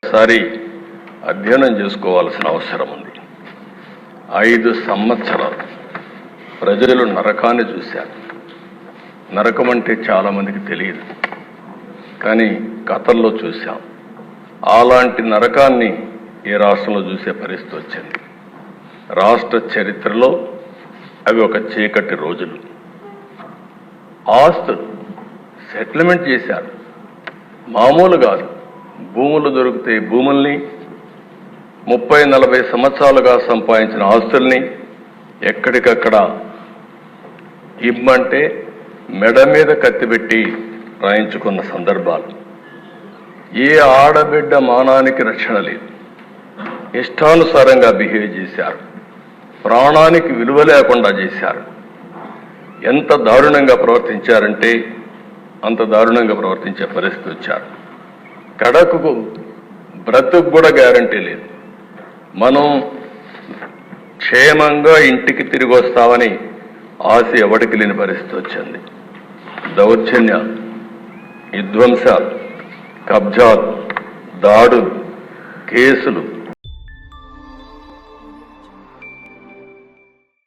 ఒకసారి అధ్యయనం చేసుకోవాల్సిన అవసరం ఉంది. 5 సంవత్సరాలు ప్రజలు నరకాన్ని చూశారు. నరకం అంటే చాలా మందికి తెలియదు, కానీ కథల్లో చూశాం. అలాంటి నరకాన్ని ఈ రాష్ట్రంలో చూసే పరిస్థితి వచ్చింది. రాష్ట్ర చరిత్రలో అవి ఒక చీకటి రోజులు. ఆస్తులు సెటిల్మెంట్ చేశారు, మామూలు కాదు. భూములు దొరికితే భూముల్ని, 30-40 సంవత్సరాలుగా సంపాదించిన ఆస్తుల్ని ఎక్కడికక్కడ ఇమ్మంటే మెడ మీద కత్తిపెట్టి రాయించుకున్న సందర్భాలు. ఏ ఆడబిడ్డ మానానికి రక్షణ లేదు. ఇష్టానుసారంగా బిహేవ్ చేశారు. ప్రాణానికి విలువ లేకుండా చేశారు. ఎంత దారుణంగా ప్రవర్తించారంటే అంత దారుణంగా ప్రవర్తించే పరిస్థితి వచ్చారు. కడకు బ్రతుకు కూడా గ్యారంటీ లేదు. మనం క్షేమంగా ఇంటికి తిరిగి వస్తామని ఆశ ఎవరికి లేని పరిస్థితి వచ్చింది. దౌర్జన్యాలు, విధ్వంసాలు, కబ్జాలు, దాడులు, కేసులు,